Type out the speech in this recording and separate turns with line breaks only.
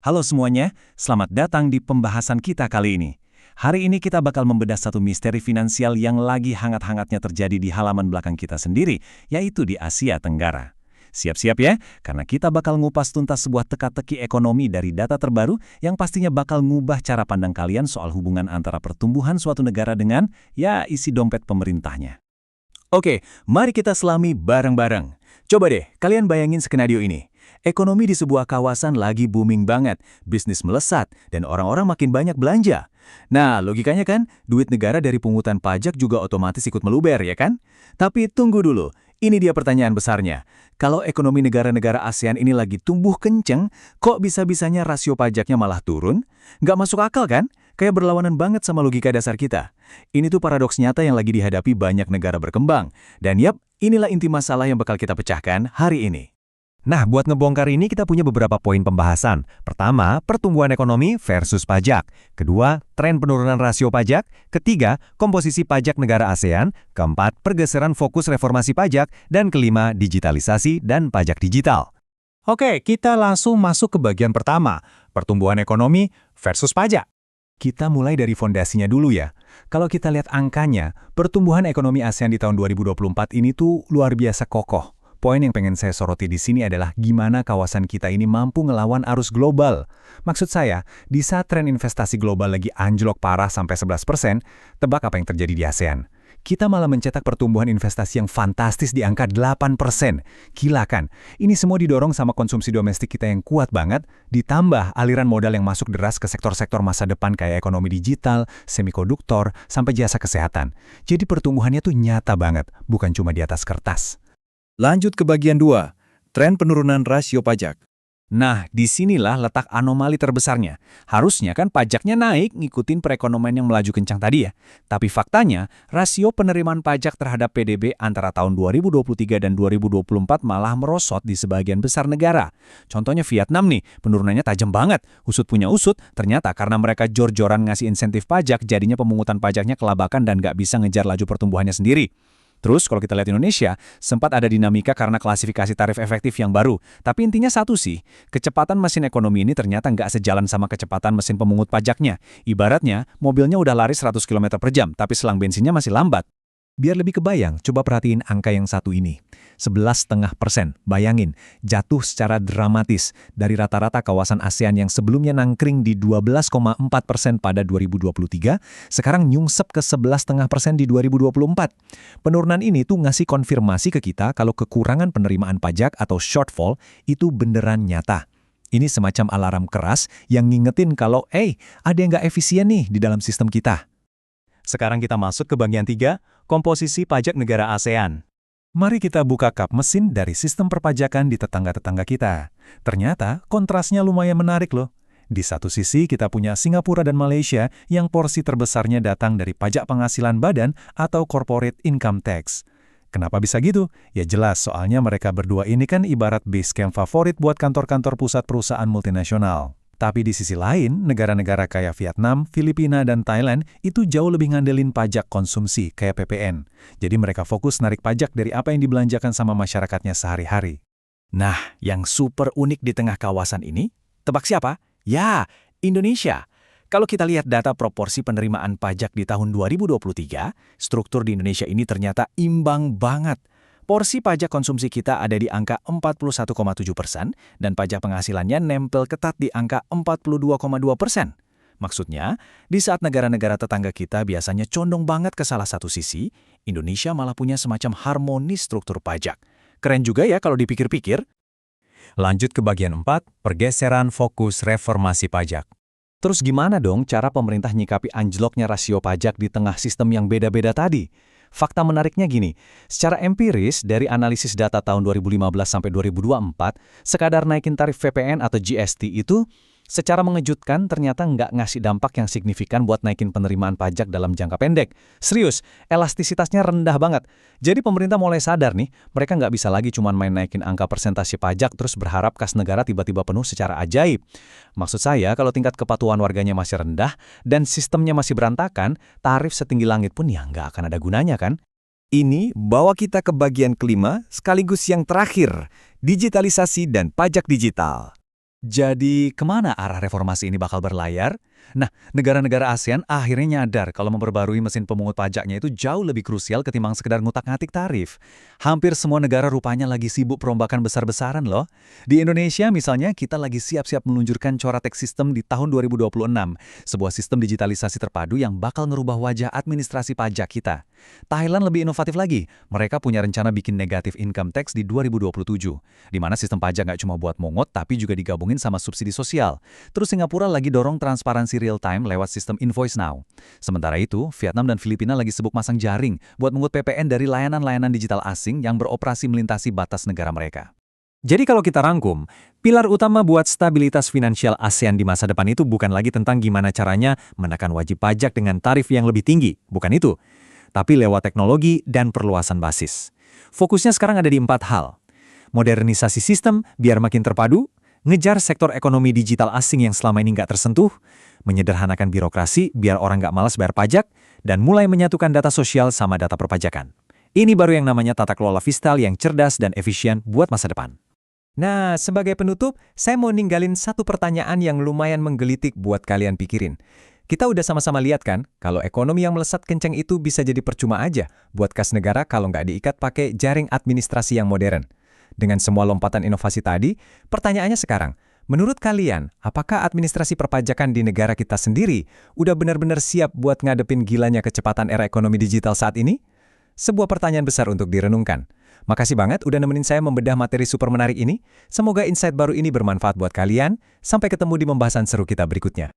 Halo semuanya, selamat datang di pembahasan kita kali ini. Hari ini kita bakal membedah satu misteri finansial yang lagi hangat-hangatnya terjadi di halaman belakang kita sendiri, yaitu di Asia Tenggara. Siap-siap ya, karena kita bakal ngupas tuntas sebuah teka-teki ekonomi dari data terbaru yang pastinya bakal ngubah cara pandang kalian soal hubungan antara pertumbuhan suatu negara dengan, isi dompet pemerintahnya. Oke, mari kita selami bareng-bareng. Coba deh, kalian bayangin skenario ini. Ekonomi di sebuah kawasan lagi booming banget, bisnis melesat, dan orang-orang makin banyak belanja. Nah, logikanya kan, duit negara dari pungutan pajak juga otomatis ikut meluber, ya kan? Tapi tunggu dulu, ini dia pertanyaan besarnya. Kalau ekonomi negara-negara ASEAN ini lagi tumbuh kenceng, kok bisa-bisanya rasio pajaknya malah turun? Nggak masuk akal kan? Kayak berlawanan banget sama logika dasar kita. Ini tuh paradoks nyata yang lagi dihadapi banyak negara berkembang. Dan yap, inilah inti masalah yang bakal kita pecahkan hari ini.
Nah, buat ngebongkar ini kita punya beberapa poin pembahasan. Pertama, pertumbuhan ekonomi versus pajak. Kedua, tren penurunan rasio pajak. Ketiga, komposisi pajak negara ASEAN. Keempat, pergeseran fokus reformasi pajak. Dan kelima, digitalisasi dan pajak digital.
Oke, kita langsung masuk ke bagian pertama, pertumbuhan ekonomi versus pajak.
Kita mulai dari fondasinya dulu ya. Kalau kita lihat angkanya, pertumbuhan ekonomi ASEAN di tahun 2024 ini tuh luar biasa kokoh. Poin yang pengen saya soroti di sini adalah gimana kawasan kita ini mampu ngelawan arus global. Maksud saya, di saat tren investasi global lagi anjlok parah sampai 11%, tebak apa yang terjadi di ASEAN? Kita malah mencetak pertumbuhan investasi yang fantastis di angka 8%. Gila kan? Ini semua didorong sama konsumsi domestik kita yang kuat banget, ditambah aliran modal yang masuk deras ke sektor-sektor masa depan kayak ekonomi digital, semikonduktor, sampai jasa kesehatan. Jadi pertumbuhannya tuh nyata banget, bukan cuma di atas kertas.
Lanjut ke bagian 2, tren penurunan rasio pajak.
Nah, disinilah letak anomali terbesarnya. Harusnya kan pajaknya naik ngikutin perekonomian yang melaju kencang tadi ya. Tapi faktanya, rasio penerimaan pajak terhadap PDB antara tahun 2023 dan 2024 malah merosot di sebagian besar negara. Contohnya Vietnam nih, penurunannya tajam banget. Usut punya usut, ternyata karena mereka jor-joran ngasih insentif pajak, jadinya pemungutan pajaknya kelabakan dan nggak bisa ngejar laju pertumbuhannya sendiri. Terus kalau kita lihat Indonesia, sempat ada dinamika karena klasifikasi tarif efektif yang baru. Tapi intinya satu sih, kecepatan mesin ekonomi ini ternyata nggak sejalan sama kecepatan mesin pemungut pajaknya. Ibaratnya, mobilnya udah lari 100 km per jam, tapi selang bensinnya masih lambat.
Biar lebih kebayang, coba perhatiin angka yang satu ini. 11,5%. Bayangin, jatuh secara dramatis dari rata-rata kawasan ASEAN yang sebelumnya nangkring di 12,4% pada 2023, sekarang nyungsep ke 11,5% di 2024. Penurunan ini tuh ngasih konfirmasi ke kita kalau kekurangan penerimaan pajak atau shortfall itu beneran nyata. Ini semacam alarm keras yang ngingetin kalau, ada yang nggak efisien nih di dalam sistem kita.
Sekarang kita masuk ke bagian 3, komposisi pajak negara ASEAN. Mari kita buka kap mesin dari sistem perpajakan di tetangga-tetangga kita. Ternyata kontrasnya lumayan menarik loh. Di satu sisi kita punya Singapura dan Malaysia yang porsi terbesarnya datang dari pajak penghasilan badan atau corporate income tax. Kenapa bisa gitu? Ya jelas, soalnya mereka berdua ini kan ibarat base camp favorit buat kantor-kantor pusat perusahaan multinasional. Tapi di sisi lain, negara-negara kayak Vietnam, Filipina, dan Thailand itu jauh lebih ngandelin pajak konsumsi kayak PPN. Jadi mereka fokus narik pajak dari apa yang dibelanjakan sama masyarakatnya sehari-hari. Nah, yang super unik di tengah kawasan ini, tebak siapa? Ya, Indonesia. Kalau kita lihat data proporsi penerimaan pajak di tahun 2023, struktur di Indonesia ini ternyata imbang banget. Porsi pajak konsumsi kita ada di angka 41,7% dan pajak penghasilannya nempel ketat di angka 42,2%. Maksudnya, di saat negara-negara tetangga kita biasanya condong banget ke salah satu sisi, Indonesia malah punya semacam harmonis struktur pajak. Keren juga ya kalau dipikir-pikir.
Lanjut ke bagian 4, pergeseran fokus reformasi pajak.
Terus gimana dong cara pemerintah nyikapi anjloknya rasio pajak di tengah sistem yang beda-beda tadi? Fakta menariknya gini, secara empiris dari analisis data tahun 2015 sampai 2024, sekadar naikin tarif VPN atau GST itu secara mengejutkan ternyata nggak ngasih dampak yang signifikan buat naikin penerimaan pajak dalam jangka pendek. Serius, elastisitasnya rendah banget. Jadi pemerintah mulai sadar nih, mereka nggak bisa lagi cuma main naikin angka persentase pajak terus berharap kas negara tiba-tiba penuh secara ajaib. Maksud saya, kalau tingkat kepatuhan warganya masih rendah dan sistemnya masih berantakan, tarif setinggi langit pun ya nggak akan ada gunanya kan?
Ini bawa kita ke bagian kelima sekaligus yang terakhir, digitalisasi dan pajak digital.
Jadi, kemana arah reformasi ini bakal berlayar? Nah, negara-negara ASEAN akhirnya nyadar kalau memperbarui mesin pemungut pajaknya itu jauh lebih krusial ketimbang sekedar ngutak-ngatik tarif. Hampir semua negara rupanya lagi sibuk perombakan besar-besaran loh. Di Indonesia misalnya, kita lagi siap-siap meluncurkan Coratex System di tahun 2026, sebuah sistem digitalisasi terpadu yang bakal ngerubah wajah administrasi pajak kita. Thailand lebih inovatif lagi, mereka punya rencana bikin negatif income tax di 2027, di mana sistem pajak nggak cuma buat mongot, tapi juga digabungin sama subsidi sosial. Terus Singapura lagi dorong transparansi real-time lewat sistem Invoice Now. Sementara itu, Vietnam dan Filipina lagi sibuk masang jaring buat mengut PPN dari layanan-layanan digital asing yang beroperasi melintasi batas negara mereka.
Jadi kalau kita rangkum, pilar utama buat stabilitas finansial ASEAN di masa depan itu bukan lagi tentang gimana caranya menekan wajib pajak dengan tarif yang lebih tinggi, bukan itu. Tapi lewat teknologi dan perluasan basis. Fokusnya sekarang ada di 4 hal. Modernisasi sistem biar makin terpadu, ngejar sektor ekonomi digital asing yang selama ini nggak tersentuh, menyederhanakan birokrasi biar orang nggak malas bayar pajak, dan mulai menyatukan data sosial sama data perpajakan. Ini baru yang namanya tata kelola fiskal yang cerdas dan efisien buat masa depan. Nah, sebagai penutup, saya mau ninggalin satu pertanyaan yang lumayan menggelitik buat kalian pikirin. Kita udah sama-sama lihat kan, kalau ekonomi yang melesat kencang itu bisa jadi percuma aja buat kas negara kalau nggak diikat pakai jaring administrasi yang modern. Dengan semua lompatan inovasi tadi, pertanyaannya sekarang, menurut kalian, apakah administrasi perpajakan di negara kita sendiri udah benar-benar siap buat ngadepin gilanya kecepatan era ekonomi digital saat ini? Sebuah pertanyaan besar untuk direnungkan. Makasih banget udah nemenin saya membedah materi super menarik ini. Semoga insight baru ini bermanfaat buat kalian. Sampai ketemu di pembahasan seru kita berikutnya.